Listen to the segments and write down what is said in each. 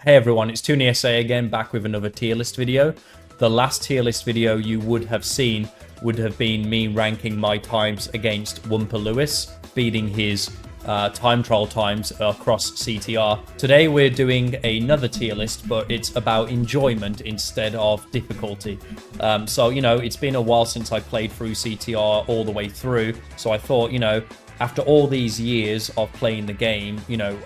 Hey everyone, it's TooneySA again, back with another tier list video. The last tier list video you would have seen would have been me ranking my times against Wumper Lewis, beating his time trial times across CTR. Today we're doing another tier list, but it's about enjoyment instead of difficulty. So, you know, it's been a while since I played through CTR all the way through, so I thought, you know, after all these years of playing the game, you know,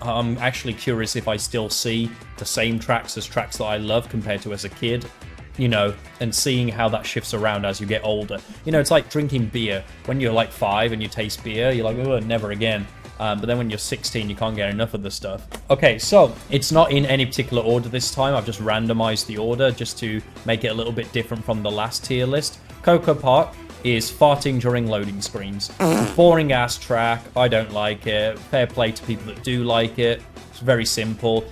I'm actually curious if I still see the same tracks as tracks that I love compared to as a kid, you know, and seeing how that shifts around as you get older. You know, it's like drinking beer. When you're like 5 and you taste beer, you're like, oh, never again. But then when you're 16, you can't get enough of the stuff. Okay, so it's not in any particular order this time. I've just randomized the order just to make it a little bit different from the last tier list. Coco Park is farting during loading screens. Boring ass track. I don't like it. Fair play to people that do like it. It's very simple.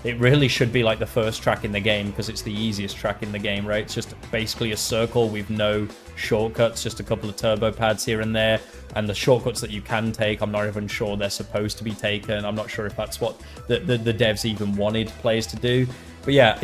It really should be like the first track in the game because it's the easiest track in the game, right? It's just basically a circle with no shortcuts, just a couple of turbo pads here and there. And the shortcuts that you can take, I'm not even sure they're supposed to be taken. I'm not sure if that's what the devs even wanted players to do. But yeah,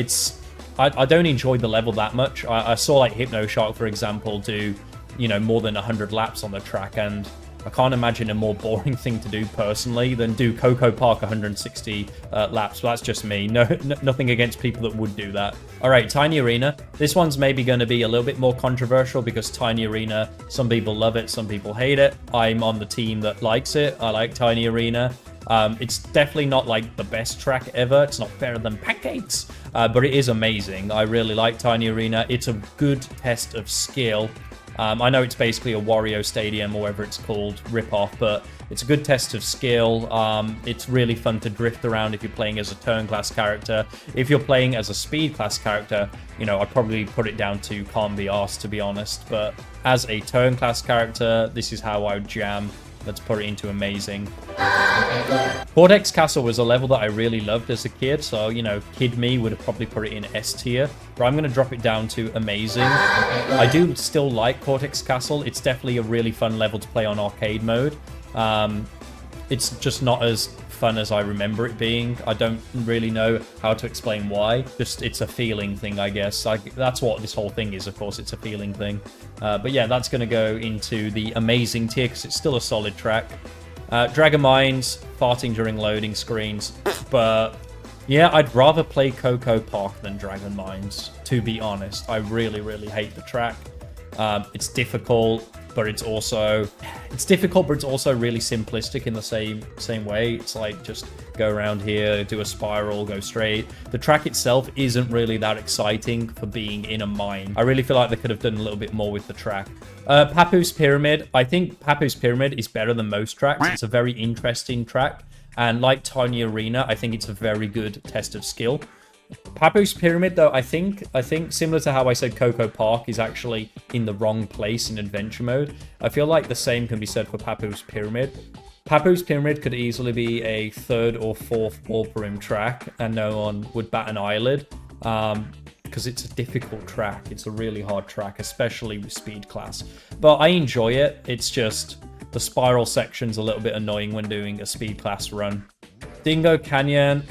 I don't enjoy the level that much. I saw like Hypnoshark, for example, do, you know, more than 100 laps on the track, and I can't imagine a more boring thing to do personally than do Coco Park 160 laps. But that's just me. Nothing against people that would do that. All right, Tiny Arena. This one's maybe going to be a little bit more controversial because Tiny Arena, some people love it, some people hate it. I'm on the team that likes it. I like Tiny Arena. It's definitely not like the best track ever. It's not better than Pancakes, but it is amazing. I really like Tiny Arena. It's a good test of skill. I know it's basically a Wario Stadium or whatever it's called ripoff, but it's a good test of skill. It's really fun to drift around if you're playing as a turn class character. If you're playing as a speed class character, you know, I'd probably put it down to can't be arsed, to be honest. But as a turn class character, this is how I would jam. Let's put it into amazing. Cortex Castle was a level that I really loved as a kid, so, you know, kid me would have probably put it in S tier, but I'm going to drop it down to amazing. I do still like Cortex Castle. It's definitely a really fun level to play on arcade mode. It's just not as fun as I remember it being. I don't really know how to explain why. Just, it's a feeling thing, I guess. That's what this whole thing is, of course. It's a feeling thing. But yeah, that's going to go into the amazing tier because it's still a solid track. Dragon Mines, farting during loading screens. But yeah, I'd rather play Coco Park than Dragon Mines, to be honest. I really, really hate the track. It's difficult, but it's also really simplistic in the same way. It's like just go around here, do a spiral, go straight. The track itself isn't really that exciting for being in a mine. I really feel like they could have done a little bit more with the track. Papoose Pyramid. I think Papoose Pyramid is better than most tracks. It's a very interesting track. And like Tiny Arena, I think it's a very good test of skill. Papoose Pyramid, though, I think similar to how I said Coco Park is actually in the wrong place in adventure mode. I feel like the same can be said for Papoose Pyramid. Papoose Pyramid could easily be a 3rd or 4th Warp Rim track, and no one would bat an eyelid, because it's a difficult track. It's a really hard track, especially with speed class. But I enjoy it. It's just the spiral section's a little bit annoying when doing a speed class run. Dingo Canyon.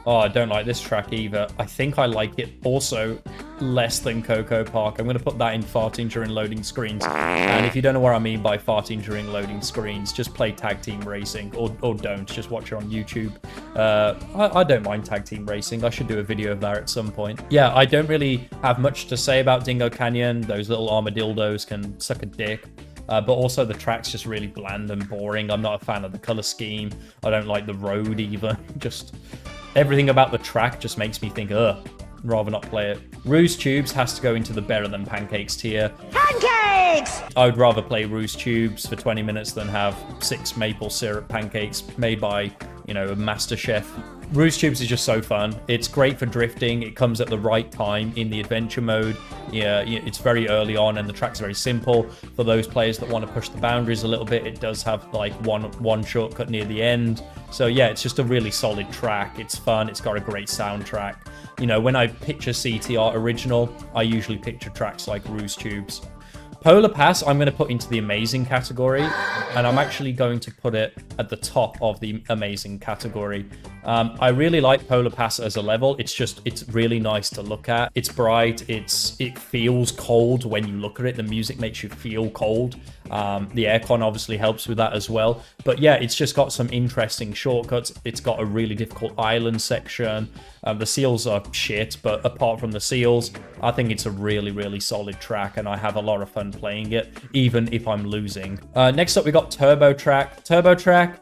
Oh, I don't like this track either. I think I like it also less than Coco Park. I'm going to put that in farting during loading screens. And if you don't know what I mean by farting during loading screens, just play Tag Team Racing. Or don't. Just watch it on YouTube. I don't mind Tag Team Racing. I should do a video of that at some point. Yeah, I don't really have much to say about Dingo Canyon. Those little armadillos can suck a dick. But also the track's just really bland and boring. I'm not a fan of the color scheme. I don't like the road either. Just everything about the track just makes me think, ugh, rather not play it. Ruse Tubes has to go into the better than Pancakes tier. Pancakes! I would rather play Ruse Tubes for 20 minutes than have 6 maple syrup pancakes made by, you know, a master chef. Ruse Tubes is just so fun. It's great for drifting. It comes at the right time in the adventure mode. Yeah, it's very early on and the track's very simple. For those players that want to push the boundaries a little bit, it does have like one shortcut near the end. So yeah, it's just a really solid track. It's fun. It's got a great soundtrack. You know, when I picture CTR original, I usually picture tracks like Ruse Tubes. Polar Pass, I'm going to put into the amazing category, and I'm actually going to put it at the top of the amazing category. I really like Polar Pass as a level. It's really nice to look at. It's bright. It feels cold when you look at it. The music makes you feel cold. The aircon obviously helps with that as well. But yeah, it's just got some interesting shortcuts. It's got a really difficult island section. The seals are shit, but apart from the seals, I think it's a really, really solid track, and I have a lot of fun playing it, even if I'm losing. Next up, we got Turbo Track. Turbo Track,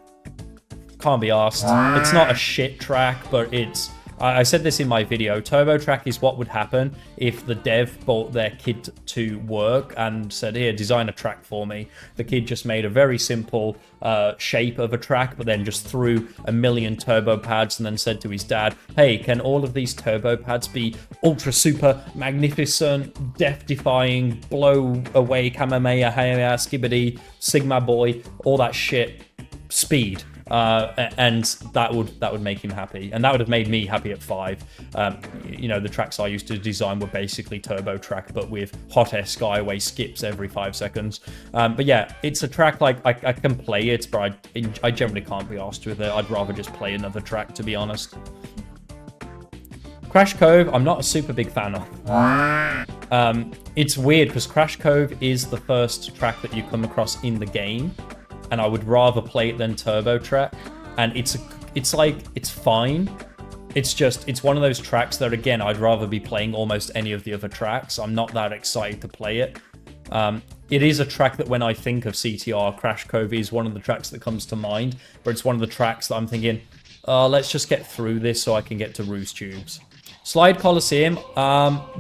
can't be asked. It's not a shit track, but it's... I said this in my video. Turbo Track is what would happen if the dev brought their kid to work and said, here, design a track for me. The kid just made a very simple shape of a track, but then just threw a million turbo pads and then said to his dad, hey, can all of these turbo pads be ultra super magnificent, death-defying, blow away, Kamehameha, skibbity, Sigma boy, all that shit, speed. And that would make him happy, and that would have made me happy at 5. You know, the tracks I used to design were basically Turbo Track, but with hot air skyway skips every 5 seconds. But yeah, it's a track like I can play it, but I generally can't be arsed with it. I'd rather just play another track, to be honest. Crash Cove, I'm not a super big fan of. It's weird because Crash Cove is the first track that you come across in the game, and I would rather play it than Turbo Track. And it's fine. It's one of those tracks that, again, I'd rather be playing almost any of the other tracks. I'm not that excited to play it. It is a track that when I think of CTR, Crash Cove is one of the tracks that comes to mind, but it's one of the tracks that I'm thinking, let's just get through this so I can get to Roost Tubes. Slide Coliseum,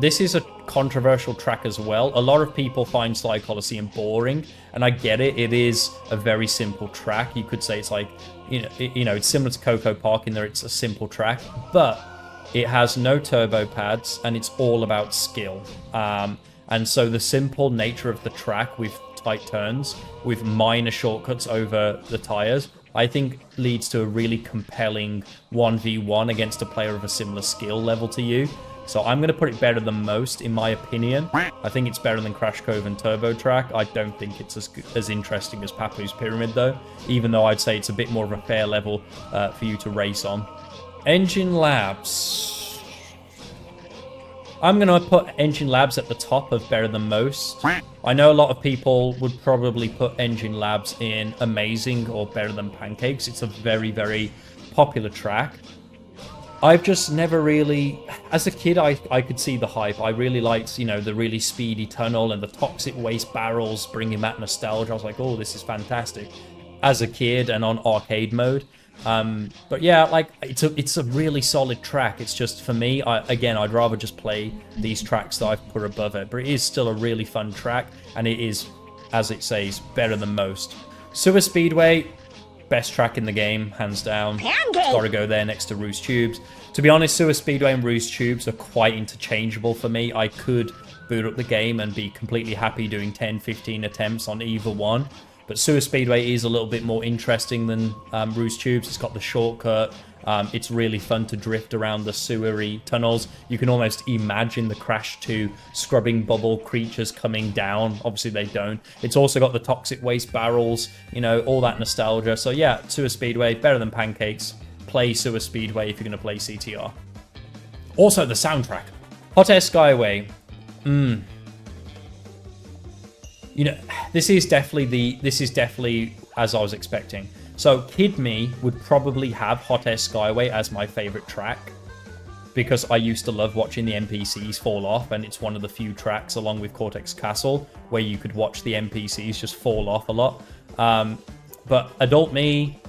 this is a controversial track as well. A lot of people find Slide Coliseum boring, and I get it. It is a very simple track. You could say it's like, you know, it's similar to Coco Park in there. It's a simple track, but it has no turbo pads, and it's all about skill. And so the simple nature of the track with tight turns, with minor shortcuts over the tires, I think leads to a really compelling 1v1 against a player of a similar skill level to you. So I'm going to put it better than most, in my opinion. I think it's better than Crash Cove and Turbo Track. I don't think it's as interesting as Papu's Pyramid, though, even though I'd say it's a bit more of a fair level for you to race on. Engine Labs. I'm going to put Engine Labs at the top of better than most. I know a lot of people would probably put Engine Labs in amazing or better than Pancakes. It's a very, very popular track. I've just never really... As a kid, I could see the hype. I really liked, you know, the really speedy tunnel and the toxic waste barrels, bringing that nostalgia. I was like, oh, this is fantastic. As a kid and on arcade mode. But yeah, like, it's a really solid track. It's just, for me, again, I'd rather just play these tracks that I've put above it. But it is still a really fun track, and it is, as it says, better than most. Sewer Speedway, best track in the game, hands down. Gotta go there next to Roost Tubes. To be honest, Sewer Speedway and Roost Tubes are quite interchangeable for me. I could boot up the game and be completely happy doing 10, 15 attempts on either one. But Sewer Speedway is a little bit more interesting than Roost Tubes. It's got the shortcut. It's really fun to drift around the sewery tunnels. You can almost imagine the Crash 2 scrubbing bubble creatures coming down. Obviously, they don't. It's also got the toxic waste barrels, you know, all that nostalgia. So yeah, Sewer Speedway, better than Pancakes. Play Sewer Speedway if you're going to play CTR. Also, the soundtrack. Hot Air Skyway. You know, this is definitely as I was expecting. So Kid Me would probably have Hot Air Skyway as my favorite track, because I used to love watching the NPCs fall off, and it's one of the few tracks, along with Cortex Castle, where you could watch the NPCs just fall off a lot. But Adult Me,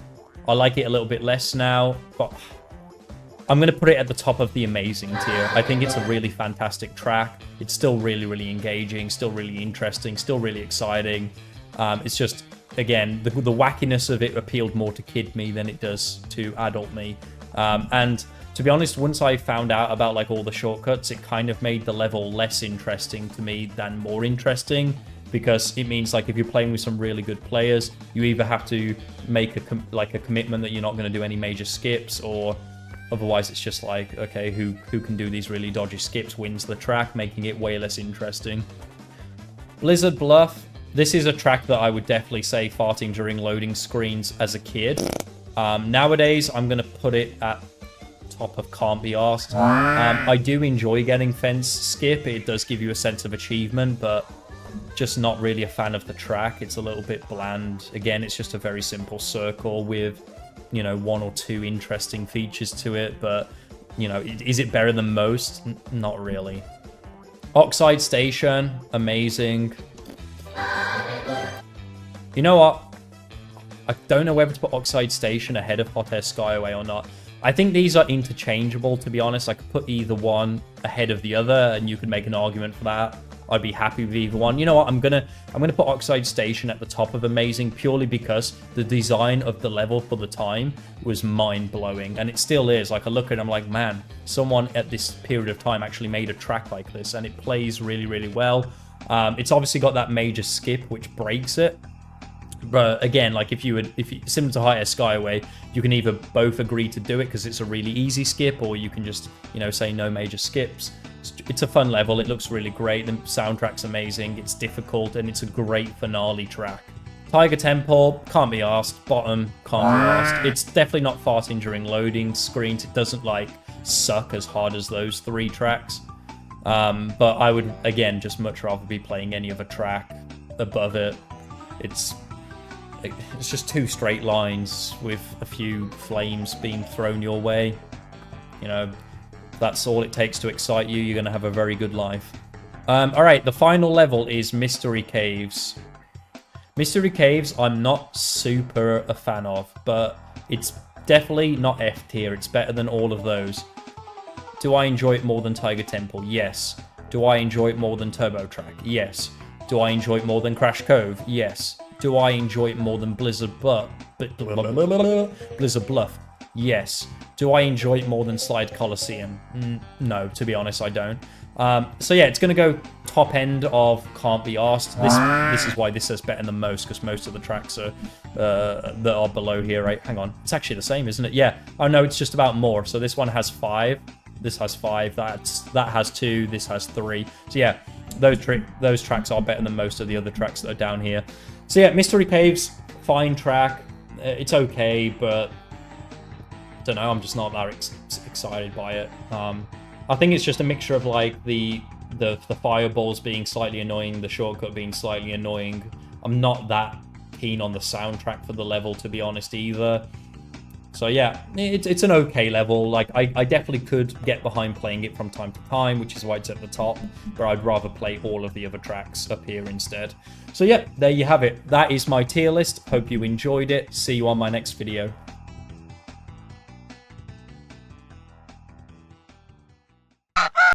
I like it a little bit less now, but I'm going to put it at the top of the amazing tier. I think it's a really fantastic track. It's still really, really engaging, still really interesting, still really exciting. It's just, again, the wackiness of it appealed more to Kid Me than it does to Adult Me. And to be honest, once I found out about like all the shortcuts, it kind of made the level less interesting to me than more interesting, because it means like if you're playing with some really good players, you either have to make a commitment that you're not going to do any major skips, or otherwise it's just like, okay, who can do these really dodgy skips wins the track, making it way less interesting. Blizzard Bluff. This is a track that I would definitely say farting during loading screens as a kid. Nowadays, I'm going to put it at top of can't be asked. I do enjoy getting fence skip. It does give you a sense of achievement, but just not really a fan of the track. It's a little bit bland. Again, it's just a very simple circle with, you know, 1 or 2 interesting features to it, but, you know, is it better than most? Not really. Oxide Station, amazing. You know what? I don't know whether to put Oxide Station ahead of Hot Air Skyway or not. I think these are interchangeable, to be honest. I could put either one ahead of the other, and you could make an argument for that. I'd be happy with either one. You know what? I'm gonna put Oxide Station at the top of amazing, purely because the design of the level for the time was mind-blowing, and it still is. Like, I look at it, I'm like, man, someone at this period of time actually made a track like this, and it plays really, really well. It's obviously got that major skip, which breaks it. But again, like if you similar to Hot Air Skyway, you can either both agree to do it because it's a really easy skip, or you can just, you know, say no major skips. It's a fun level. It looks really great. The soundtrack's amazing. It's difficult, and it's a great finale track. Tiger Temple, can't be asked. Bottom, can't be asked. It's definitely not farting during loading screens. It doesn't like suck as hard as those 3 tracks. But I would, again, just much rather be playing any other track above it. It's just 2 straight lines with a few flames being thrown your way. You know, that's all it takes to excite you. You're going to have a very good life. Alright, the final level is Mystery Caves. Mystery Caves, I'm not super a fan of, but it's definitely not F tier. It's better than all of those. Do I enjoy it more than Tiger Temple? Yes. Do I enjoy it more than Turbo Track? Yes. Do I enjoy it more than Crash Cove? Yes. Do I enjoy it more than Blizzard Bluff? Yes. Do I enjoy it more than Slide Coliseum? No, to be honest, I don't. So yeah, it's going to go top end of can't be asked. This is why this says better than most, because most of the tracks are that are below here, right? Hang on. It's actually the same, isn't it? Yeah. Oh, no, it's just about more. So this one has 5. This has 5. That has 2. This has 3. So yeah, those tracks are better than most of the other tracks that are down here. So yeah, Mystery Caves, fine track. It's okay, but I don't know. I'm just not that excited by it. I think it's just a mixture of like the fireballs being slightly annoying, the shortcut being slightly annoying. I'm not that keen on the soundtrack for the level, to be honest, either. So yeah, it's an okay level. Like I definitely could get behind playing it from time to time, which is why it's at the top, but I'd rather play all of the other tracks up here instead. So yeah, there you have it. That is my tier list. Hope you enjoyed it. See you on my next video.